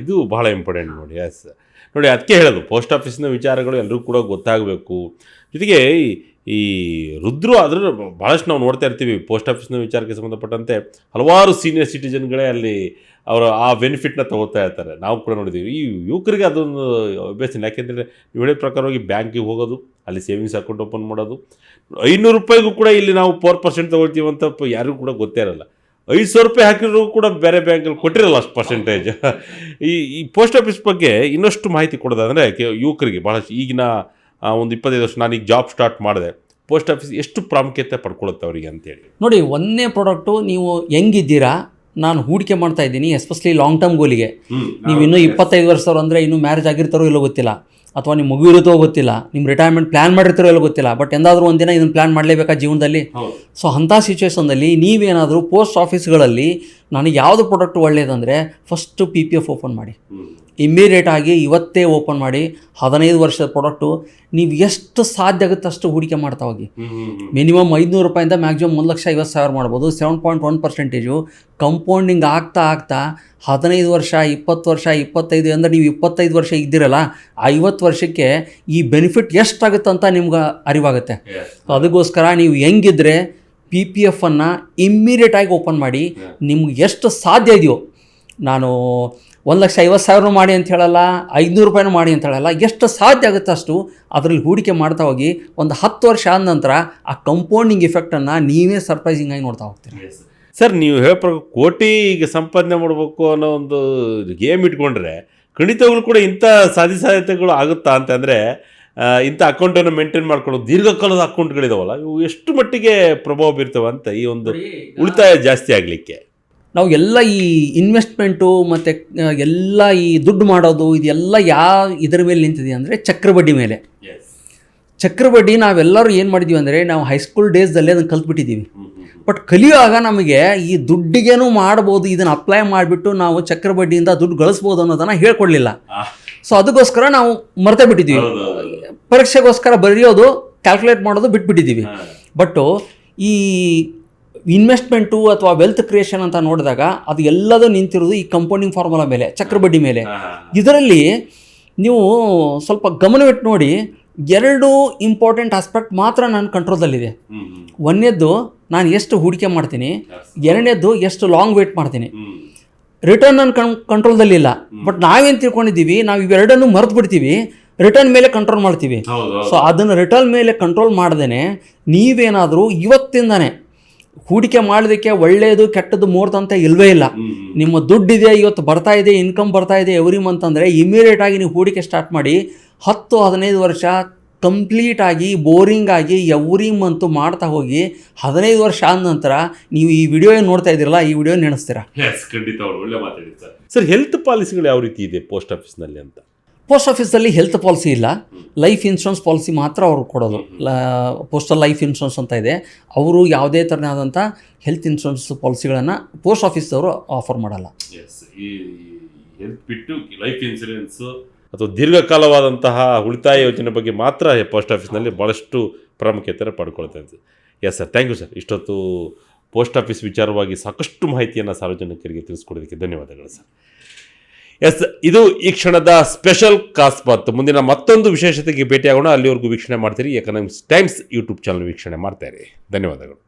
ಇದು ಬಹಳ ಇಂಪಾರ್ಟೆಂಟ್ ನೋಡಿ. ಎಸ್, ನೋಡಿ ಅದಕ್ಕೆ ಹೇಳೋದು ಪೋಸ್ಟ್ ಆಫೀಸ್ನ ವಿಚಾರಗಳು ಎಲ್ಲರಿಗೂ ಕೂಡ ಗೊತ್ತಾಗಬೇಕು. ಜೊತೆಗೆ ಈ ರುದ್ರು ಅದ್ರ ಭಾಳಷ್ಟು ನಾವು ನೋಡ್ತಾ ಇರ್ತೀವಿ ಪೋಸ್ಟ್ ಆಫೀಸ್ನ ವಿಚಾರಕ್ಕೆ ಸಂಬಂಧಪಟ್ಟಂತೆ ಹಲವಾರು ಸೀನಿಯರ್ ಸಿಟಿಜನ್ಗಳೇ ಅಲ್ಲಿ ಅವರ ಆ ಬೆನಿಫಿಟ್ನ ತೊಗೊಳ್ತಾ ಇರ್ತಾರೆ. ನಾವು ಕೂಡ ನೋಡಿದ್ದೀವಿ. ಈ ಯುವಕರಿಗೆ ಅದೊಂದು ಅಭ್ಯಾಸ. ಯಾಕೆಂದರೆ ನೀವು ಹೇಳಿದ ಪ್ರಕಾರವಾಗಿ ಬ್ಯಾಂಕಿಗೆ ಹೋಗೋದು, ಅಲ್ಲಿ ಸೇವಿಂಗ್ಸ್ ಅಕೌಂಟ್ ಓಪನ್ ಮಾಡೋದು, 500 ರೂಪಾಯಿಗೂ ಕೂಡ ಇಲ್ಲಿ ನಾವು 4% ತೊಗೊಳ್ತೀವಿ ಅಂತ ಯಾರಿಗೂ ಕೂಡ ಗೊತ್ತೇ ಇರಲ್ಲ. 500 ರೂಪಾಯಿ ಹಾಕಿದ್ರು ಕೂಡ ಬೇರೆ ಬ್ಯಾಂಕಲ್ಲಿ ಕೊಟ್ಟಿರಲ್ಲ ಅಷ್ಟು ಪರ್ಸೆಂಟೇಜ್. ಈ ಪೋಸ್ಟ್ ಆಫೀಸ್ ಬಗ್ಗೆ ಇನ್ನಷ್ಟು ಮಾಹಿತಿ ಕೊಡೋದಂದರೆ ಯುವಕರಿಗೆ ಭಾಳಷ್ಟು ಈಗಿನ ಒಂದು 25 ವರ್ಷ ನಾನೀಗ ಜಾಬ್ ಸ್ಟಾರ್ಟ್ ಮಾಡಿದೆ, ಪೋಸ್ಟ್ ಆಫೀಸ್ ಎಷ್ಟು ಪ್ರಾಮುಖ್ಯತೆ ಪಡ್ಕೊಳ್ಳುತ್ತೆ ಅವರಿಗೆ ಅಂತೇಳಿ. ನೋಡಿ, ಒಂದನೇ ಪ್ರಾಡಕ್ಟು, ನೀವು ಹೆಂಗಿದ್ದೀರಾ, ನಾನು ಹೂಡಿಕೆ ಮಾಡ್ತಾ ಇದ್ದೀನಿ ಎಸ್ಪೆಷಲಿ ಲಾಂಗ್ ಟರ್ಮ್ ಗೋಲಿಗೆ. ನೀವು ಇನ್ನೂ 25 ವರ್ಷದವ್ರು ಅಂದರೆ ಇನ್ನೂ ಮ್ಯಾರೇಜ್ ಆಗಿರ್ತಾರೋ ಇಲ್ಲೋ ಗೊತ್ತಿಲ್ಲ, ಅಥವಾ ನಿಮ್ಮ ಮಗು ಇರುತ್ತೋ ಗೊತ್ತಿಲ್ಲ, ನಿಮ್ಮ ರಿಟೈರ್ಮೆಂಟ್ ಪ್ಲ್ಯಾನ್ ಮಾಡಿರ್ತಾರೋ ಇಲ್ಲೋ ಗೊತ್ತಿಲ್ಲ, ಬಟ್ ಎಂದಾದರೂ ಒಂದಿನ ಇದನ್ನು ಪ್ಲ್ಯಾನ್ ಮಾಡಲೇಬೇಕಾ ಜೀವನದಲ್ಲಿ. ಸೊ ಅಂಥ ಸಿಚುವೇಷನ್ನಲ್ಲಿ ನೀವೇನಾದರೂ ಪೋಸ್ಟ್ ಆಫೀಸ್ಗಳಲ್ಲಿ ನನಗೆ ಯಾವುದು ಪ್ರಾಡಕ್ಟ್ ಒಳ್ಳೆಯದಂದರೆ ಫಸ್ಟು PPF ಓಪನ್ ಮಾಡಿ, ಇಮ್ಮಿಡಿಯೇಟಾಗಿ ಇವತ್ತೇ ಓಪನ್ ಮಾಡಿ. 15 ವರ್ಷದ ಪ್ರಾಡಕ್ಟು ನೀವು ಎಷ್ಟು ಸಾಧ್ಯ ಆಗುತ್ತೆ ಅಷ್ಟು ಹೂಡಿಕೆ ಮಾಡ್ತಾ ಹೋಗಿ. ಮಿನಿಮಮ್ 500 ರೂಪಾಯಿಂದ ಮ್ಯಾಕ್ಸಿಮಮ್ 1,50,000 ಮಾಡ್ಬೋದು. 7.1% ಕಂಪೌಂಡಿಂಗ್ ಆಗ್ತಾ 15 ವರ್ಷ, 20 ವರ್ಷ, 25 ಅಂದರೆ ನೀವು 25 ವರ್ಷ ಇದ್ದೀರಲ್ಲ, 50 ವರ್ಷಕ್ಕೆ ಈ ಬೆನಿಫಿಟ್ ಎಷ್ಟಾಗುತ್ತೆ ಅಂತ ನಿಮ್ಗೆ ಅರಿವಾಗುತ್ತೆ. ಅದಕ್ಕೋಸ್ಕರ ನೀವು ಹೆಂಗಿದ್ರೆ PPFನ್ನು ಇಮ್ಮಿಡಿಯೇಟಾಗಿ ಓಪನ್ ಮಾಡಿ. ನಿಮ್ಗೆ ಎಷ್ಟು ಸಾಧ್ಯ ಇದೆಯೋ, ನಾನು 1,50,000 ಮಾಡಿ ಅಂತ ಹೇಳಲ್ಲ, 500 ರೂಪಾಯಿನೂ ಮಾಡಿ ಅಂತ ಹೇಳಲ್ಲ, ಎಷ್ಟು ಸಾಧ್ಯ ಆಗುತ್ತೆ ಅಷ್ಟು ಅದರಲ್ಲಿ ಹೂಡಿಕೆ ಮಾಡ್ತಾ ಹೋಗಿ. ಒಂದು 10 ವರ್ಷ ಆದ ನಂತರ ಆ ಕಂಪೌಂಡಿಂಗ್ ಎಫೆಕ್ಟನ್ನು ನೀವೇ ಸರ್ಪ್ರೈಸಿಂಗ್ ಆಗಿ ನೋಡ್ತಾ ಹೋಗ್ತೀರಿ. ಸರ್, ನೀವು ಹೇಳೋ ಪ್ರಕಾರ ಕೋಟಿ ಈಗ ಸಂಪಾದನೆ ಮಾಡಬೇಕು ಅನ್ನೋ ಒಂದು ಗೇಮ್ ಇಟ್ಕೊಂಡ್ರೆ ಖಂಡಿತವಾಗ್ಲೂ ಕೂಡ ಇಂಥ ಸಾಧ್ಯತೆಗಳು ಆಗುತ್ತಾ ಅಂತಂದರೆ, ಇಂಥ ಅಕೌಂಟನ್ನು ಮೇಂಟೈನ್ ಮಾಡ್ಕೊಳ್ಳೋದು, ದೀರ್ಘಕಾಲದ ಅಕೌಂಟ್ಗಳಿದಾವಲ್ಲ, ಇವು ಎಷ್ಟು ಮಟ್ಟಿಗೆ ಪ್ರಭಾವ ಬೀರ್ತವೆ ಅಂತ ಈ ಒಂದು ಉಳಿತಾಯ ಜಾಸ್ತಿ ಆಗಲಿಕ್ಕೆ? ನಾವು ಎಲ್ಲ ಈ ಇನ್ವೆಸ್ಟ್ಮೆಂಟು ಮತ್ತು ಎಲ್ಲ ಈ ದುಡ್ಡು ಮಾಡೋದು ಇದೆಲ್ಲ ಇದರ ಮೇಲೆ ನಿಂತಿದೆ ಅಂದರೆ ಚಕ್ರಬಡ್ಡಿ ಮೇಲೆ. ಚಕ್ರಬಡ್ಡಿ ನಾವೆಲ್ಲರೂ ಏನು ಮಾಡಿದ್ದೀವಿ ಅಂದರೆ, ನಾವು ಹೈಸ್ಕೂಲ್ ಡೇಸ್ದಲ್ಲೇ ಅದನ್ನು ಕಲ್ತ್ಬಿಟ್ಟಿದ್ದೀವಿ. ಬಟ್ ಕಲಿಯುವಾಗ ನಮಗೆ ಈ ದುಡ್ಡಿಗೇನೂ ಮಾಡ್ಬೋದು, ಇದನ್ನು ಅಪ್ಲೈ ಮಾಡಿಬಿಟ್ಟು ನಾವು ಚಕ್ರಬಡ್ಡಿಯಿಂದ ದುಡ್ಡು ಗಳಿಸ್ಬೋದು ಅನ್ನೋದನ್ನು ಹೇಳ್ಕೊಡ್ಲಿಲ್ಲ. ಸೊ ಅದಕ್ಕೋಸ್ಕರ ನಾವು ಮರ್ತೇ ಬಿಟ್ಟಿದ್ದೀವಿ. ಪರೀಕ್ಷೆಗೋಸ್ಕರ ಬರೆಯೋದು, ಕ್ಯಾಲ್ಕುಲೇಟ್ ಮಾಡೋದು ಬಿಟ್ಬಿಟ್ಟಿದ್ದೀವಿ. ಬಟ್ಟು ಈ ಇನ್ವೆಸ್ಟ್ಮೆಂಟು ಅಥವಾ ವೆಲ್ತ್ ಕ್ರಿಯೇಷನ್ ಅಂತ ನೋಡಿದಾಗ ಅದು ಎಲ್ಲದೂ ನಿಂತಿರೋದು ಈ ಕಂಪೌಂಡಿಂಗ್ ಫಾರ್ಮುಲಾ ಮೇಲೆ, ಚಕ್ರಬಡ್ಡಿ ಮೇಲೆ. ಇದರಲ್ಲಿ ನೀವು ಸ್ವಲ್ಪ ಗಮನವಿಟ್ಟು ನೋಡಿ, 2 ಇಂಪಾರ್ಟೆಂಟ್ ಆಸ್ಪೆಕ್ಟ್ ಮಾತ್ರ ನನ್ನ ಕಂಟ್ರೋಲ್ದಲ್ಲಿದೆ. ಒಂದನೇದ್ದು ನಾನು ಎಷ್ಟು ಹೂಡಿಕೆ ಮಾಡ್ತೀನಿ, ಎರಡನೇದ್ದು ಎಷ್ಟು ಲಾಂಗ್ ವೇಟ್ ಮಾಡ್ತೀನಿ. ರಿಟರ್ನ್ ನನ್ನ ಕಂಟ್ರೋಲ್ದಲ್ಲಿಲ್ಲ. ಬಟ್ ನಾವೇನು ತಿಳ್ಕೊಂಡಿದ್ದೀವಿ, ನಾವು ಇವೆರಡನ್ನೂ ಮರೆತು ಬಿಡ್ತೀವಿ, ರಿಟರ್ನ್ ಮೇಲೆ ಕಂಟ್ರೋಲ್ ಮಾಡ್ತೀವಿ. ಸೊ ಅದನ್ನು ರಿಟರ್ನ್ ಮೇಲೆ ಕಂಟ್ರೋಲ್ ಮಾಡ್ದೇ ನೀವೇನಾದರೂ ಇವತ್ತಿಂದಾನೆ ಹೂಡಿಕೆ ಮಾಡೋದಕ್ಕೆ ಒಳ್ಳೆಯದು ಕೆಟ್ಟದ್ದು ಮುಹೂರ್ತ ಇಲ್ಲವೇ ಇಲ್ಲ. ನಿಮ್ಮ ದುಡ್ಡಿದೆ, ಇವತ್ತು ಬರ್ತಾ ಇದೆ, ಇನ್ಕಮ್ ಬರ್ತಾ ಇದೆ ಎವ್ರಿ ಮಂತ್ ಅಂದರೆ ಇಮಿಡಿಯೇಟಾಗಿ ನೀವು ಹೂಡಿಕೆ ಸ್ಟಾರ್ಟ್ ಮಾಡಿ. 10-15 ವರ್ಷ ಕಂಪ್ಲೀಟಾಗಿ ಬೋರಿಂಗಾಗಿ ಎವ್ರಿ ಮಂತು ಮಾಡ್ತಾ ಹೋಗಿ 15 ವರ್ಷ ಆದ ನಂತರ ನೀವು ಈ ವಿಡಿಯೋ ಏನು ನೋಡ್ತಾ ಇದ್ದೀರಲ್ಲ, ಈ ವಿಡಿಯೋ ನೆನೆಸ್ತೀರಾ. ಖಂಡಿತ ಒಳ್ಳೆ ಮಾತಾಡಿದ್ದಾರೆ ಸರ್. ಹೆಲ್ತ್ ಪಾಲಿಸಿಗಳು ಯಾವ ರೀತಿ ಇದೆ ಪೋಸ್ಟ್ ಆಫೀಸ್ನಲ್ಲಿ ಅಂತ? ಪೋಸ್ಟ್ ಆಫೀಸಲ್ಲಿ ಹೆಲ್ತ್ ಪಾಲಿಸಿ ಇಲ್ಲ, ಲೈಫ್ ಇನ್ಶೂರೆನ್ಸ್ ಪಾಲಿಸಿ ಮಾತ್ರ ಅವರು ಕೊಡೋದು. ಪೋಸ್ಟಲ್ ಲೈಫ್ ಇನ್ಶೂರೆನ್ಸ್ ಅಂತ ಇದೆ. ಅವರು ಯಾವುದೇ ಥರನಾದಂಥ ಹೆಲ್ತ್ ಇನ್ಶೂರೆನ್ಸ್ ಪಾಲಿಸಿಗಳನ್ನು ಪೋಸ್ಟ್ ಆಫೀಸ್ದವರು ಆಫರ್ ಮಾಡಲ್ಲ. ಈ ಹೆಲ್ತ್ ಬಿಟ್ಟು ಲೈಫ್ ಇನ್ಶೂರೆನ್ಸ್ ಅಥವಾ ದೀರ್ಘಕಾಲವಾದಂತಹ ಉಳಿತಾಯ ಯೋಜನೆ ಬಗ್ಗೆ ಮಾತ್ರ ಪೋಸ್ಟ್ ಆಫೀಸ್ನಲ್ಲಿ ಭಾಳಷ್ಟು ಪ್ರಾಮುಖ್ಯತೆ ಪಡ್ಕೊಳ್ತಾ ಇದ್ದೀವಿ. Yes sir, thank you sir. ಇಷ್ಟೊತ್ತು ಪೋಸ್ಟ್ ಆಫೀಸ್ ವಿಚಾರವಾಗಿ ಸಾಕಷ್ಟು ಮಾಹಿತಿಯನ್ನು ಸಾರ್ವಜನಿಕರಿಗೆ ತಿಳಿಸ್ಕೊಡೋದಕ್ಕೆ ಧನ್ಯವಾದಗಳು ಸರ್. ಎಸ್, ಇದು ಈ ಕ್ಷಣದ ಸ್ಪೆಷಲ್ ಕಾಸ್ಬಾತ್. ಮುಂದಿನ ಮತ್ತೊಂದು ವಿಶೇಷತೆಗೆ ಭೇಟಿಯಾಗೋಣ. ಅಲ್ಲಿವರೆಗೂ ವೀಕ್ಷಣೆ ಮಾಡ್ತೀರಿ ಎಕನಾಮಿಕ್ಸ್ ಟೈಮ್ಸ್ ಯೂಟ್ಯೂಬ್ ಚಾನಲ್ ವೀಕ್ಷಣೆ ಮಾಡ್ತಾರೆ. ಧನ್ಯವಾದಗಳು.